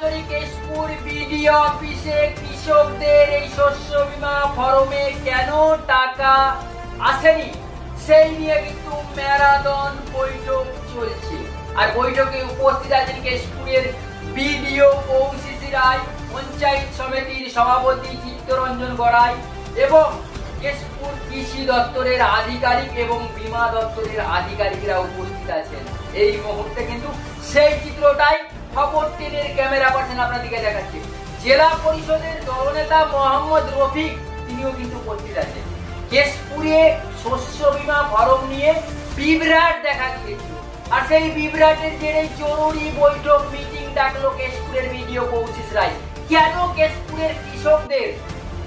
Keshpur BDO অফিসে কৃষকদের এই শস্য বীমা ফরমে কেন টাকা আসেনি সেই নিয়ে কিন্তু ম্যারাথন বৈঠক চলছে। আর বৈঠকে উপস্থিত আছেন কেশপুরের বিডিও কৌশিক রায়, পঞ্চায়েত সমিতির সভাপতি চিত্তরঞ্জন গড়াই এবং কেশপুর কৃষি দপ্তরের আধিকারিক এবং বীমা দপ্তরের আধিকারিকরা উপস্থিত আছেন। এই মুহূর্তে কিন্তু সেই চিত্রটাই খবর টেনের ক্যামেরা পার্সন আপনাদেরকে দেখাচ্ছে। জেলা পরিষদের দলনেতা মোহাম্মদ রফিক তিনিও কিন্তু উপস্থিত আছেন। কেশপুরে শস্য বীমা ফরম নিয়ে বিভ্রাট দেখা গিয়েছিল, আর সেই বিভ্রাটের জেরে জরুরি বৈঠক মিটিং ডাকলো কেশপুরের বিডিও কৌশিক রায়। কেন কেশপুরের কৃষকদের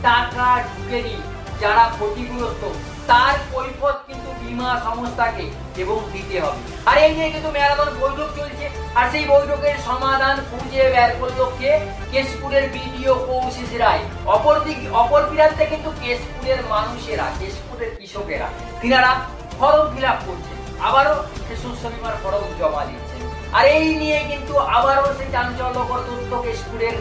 টাকা ঢুকেনি, যারা ক্ষতিগ্রস্ত তার কৈফিয়ত কিন্তু বীমা সংস্থাকে এবং দিতে হবে। আর এই নিয়ে কিন্তু ম্যারাথন বৈঠক চলছে, আর সেই বৈঠকের সমাধান খুঁজে বের করলো কে? কেশপুরের বিডিও কৌশিক রায়। অপর প্রান্তে কিন্তু কেশপুরের মানুষেরা, কেশপুরের কৃষকেরা তিনারা ফর্ম ফিল আপ করছেন, আবারও শস্য বীমার ফর্ম জমা দিচ্ছেন। আর এই নিয়ে কিন্তু আবারও সেই চাঞ্চল্যকর তথ্য কেশপুরের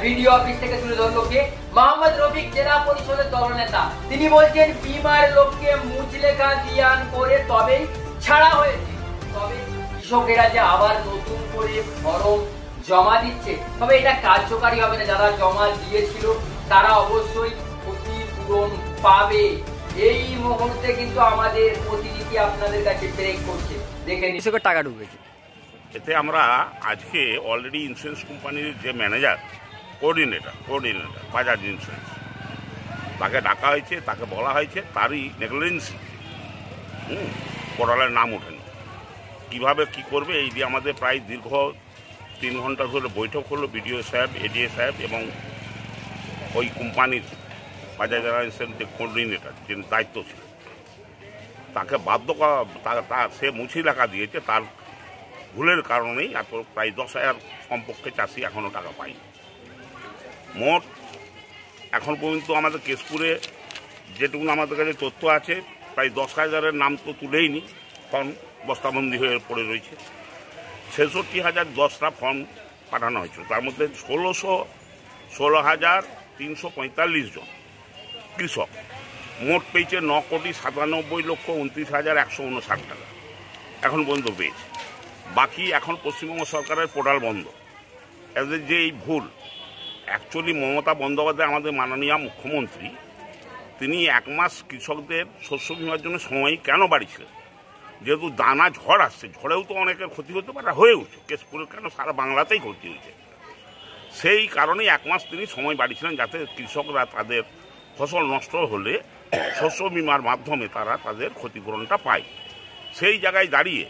ভিডিও অফিস থেকে তুলে ধরলো কে? মোহাম্মদ রফিক, জেলা পরিষদের দলনেতা। তিনি বলছেন বীমার লোককে মুচলেখা দিয়ান করে তবেই ছাড়া হয়েছে। তবে কৃষকেরা যে আবার নতুন করে ফর্ম জমা দিচ্ছে, তবে এটা কার্যকারী হবে না। যারা জমা দিয়েছিল তারা অবশ্যই ক্ষতিপূরণ পাবে। এই মুহূর্তে কিন্তু আমাদের প্রতিনিধি আপনাদের কাছে ব্রেক করছে, দেখে কৃষকের টাকা ঢুকেছে। এতে আমরা আজকে অলরেডি ইন্স্যুরেন্স কোম্পানির যে ম্যানেজার কোঅর্ডিনেটর বাজাজ ইন্স্যুরেন্স, তাকে ডাকা হয়েছে, তাকে বলা হয়েছে তারই নেগলিজেন্সি পোর্টালের নাম ওঠেনি, কীভাবে কি করবে এই দিয়ে আমাদের প্রায় দীর্ঘ 3 ঘন্টা ধরে বৈঠক হলো। বিডিও সাহেব, এডিএ সাহেব এবং ওই কোম্পানির বাজাজ ইন্স্যুরেন্সের যে কোঅর্ডিনেটর, যে দায়িত্ব ছিল, তাকে বাধ্য করা, সে মুছি লেখা দিয়েছে। তার ভুলের কারণেই এত প্রায় 10,000 কমপক্ষে চাষি এখনও টাকা পায়নি। মোট এখন পর্যন্ত আমাদের কেশপুরে যেটুকু আমাদের কাছে তথ্য আছে, প্রায় 10,000-এর নাম তো তুলেইনি, ফর্ম বস্তাবন্দি হয়ে পড়ে রয়েছে। 66,010টা ফর্ম পাঠানো হয়েছিল, তার মধ্যে 16,345 জন কৃষক মোট পেয়েছে 9,97,29,159 টাকা এখন পর্যন্ত পেয়েছে। বাকি এখন পশ্চিমবঙ্গ সরকারের পোর্টাল বন্ধ। এদের যে এই ভুল, অ্যাকচুয়ালি মমতা বন্দ্যোপাধ্যায় আমাদের মাননীয় মুখ্যমন্ত্রী, তিনি 1 মাস কৃষকদের শস্য বীমার জন্য সময় কেন বাড়িয়েছিলেন? যেহেতু দানা ঝড় আসছে, ঝড়েও তো অনেকের ক্ষতি হতে পারে, হয়েওছে, কেশপুরের কেন সারা বাংলাতেই ক্ষতি হয়েছে। সেই কারণেই 1 মাস তিনি সময় বাড়িয়েছিলেন, যাতে কৃষকরা তাদের ফসল নষ্ট হলে শস্য বীমার মাধ্যমে তারা তাদের ক্ষতিপূরণটা পায়। সেই জায়গায় দাঁড়িয়ে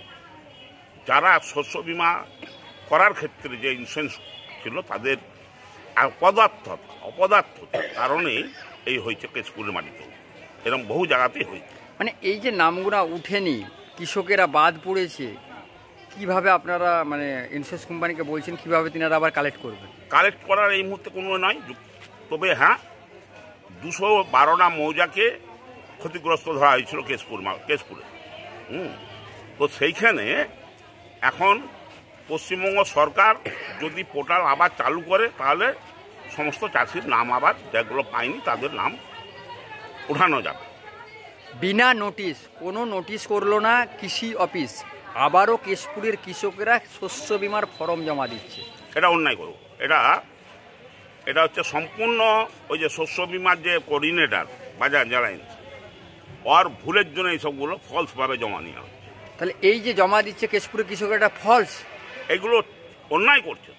যারা শস্য বীমা করার ক্ষেত্রে যে ইন্স্যুরেন্স ছিল, তাদের অপদার্থতার কারণেই এই হয়েছে কেশপুরের মাটিতে, এরকম বহু জায়গাতেই হয়েছে। মানে এই যে নামগুলো উঠেনি, কৃষকেরা বাদ পড়েছে, কিভাবে আপনারা মানে ইন্স্যুরেন্স কোম্পানিকে বলছেন কিভাবে তিনারা আবার কালেক্ট করবেন? কালেক্ট করার এই মুহূর্তে কোনো নয়, তবে হ্যাঁ 212টা মৌজাকে ক্ষতিগ্রস্ত ধরা হয়েছিল কেশপুরে। তো সেইখানে এখন পশ্চিমবঙ্গ সরকার যদি পোর্টাল আবার চালু করে, তাহলে সমস্ত চাষির নাম আবার যেগুলো পায়নি তাদের নাম উঠানো যাবে। বিনা নোটিশ, কোনো নোটিশ করলো না কৃষি অফিস, আবারও কেশপুরের কৃষকেরা শস্য বীমার ফর্ম জমা দিচ্ছে। এটা অন্যায় করব। এটা হচ্ছে সম্পূর্ণ ওই যে শস্য বীমার যে কোঅর্ডিনেটর বাজাজ জ্বালাইন্স, ওর ভুলের জন্য এইসবগুলো ফলসভাবে জমা নেওয়া হচ্ছে। তাহলে এই যে জমা দিচ্ছে কেশপুরের কৃষকের, এটা ফলস, এগুলো অন্যায় করছে।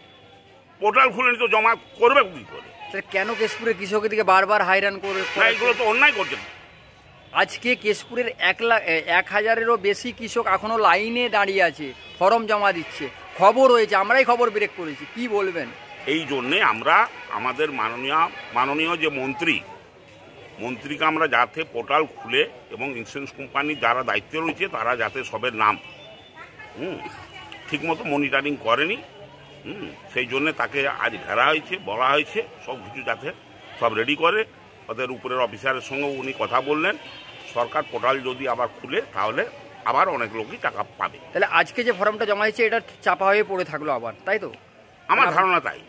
পোর্টাল খুলে তো জমা করবে কি করে? কেন কেশপুরের কৃষকের দিকে বারবার হাইরান করে? এগুলো তো অন্যায় করছে। আজকে কেশপুরের 1,000-এরও বেশি কৃষক এখনো লাইনে দাঁড়িয়ে আছে, ফর্ম জমা দিচ্ছে, খবর হয়েছে, আমরাই খবর ব্রেক করেছি। কি বলবেন? এই জন্যে আমরা আমাদের মাননীয় যে মন্ত্রীকে আমরা যাতে পোর্টাল খুলে এবং ইন্স্যুরেন্স কোম্পানির যারা দায়িত্বে রয়েছে তারা যাতে সবের নাম ঠিকমতো মনিটরিং করেনি, সেই জন্যে তাকে আজ ঘেরা হয়েছে, বলা হয়েছে সব কিছু যাতে সব রেডি করে। ওদের উপরের অফিসারের সঙ্গে উনি কথা বললেন, সরকার পোর্টাল যদি আবার খুলে তাহলে আবার অনেক লোকই টাকা পাবে। তাহলে আজকে যে ফর্মটা জমা হয়েছে এটা চাপা হয়ে পড়ে থাকলো আবার, তাই তো? আমার ধারণা তাই।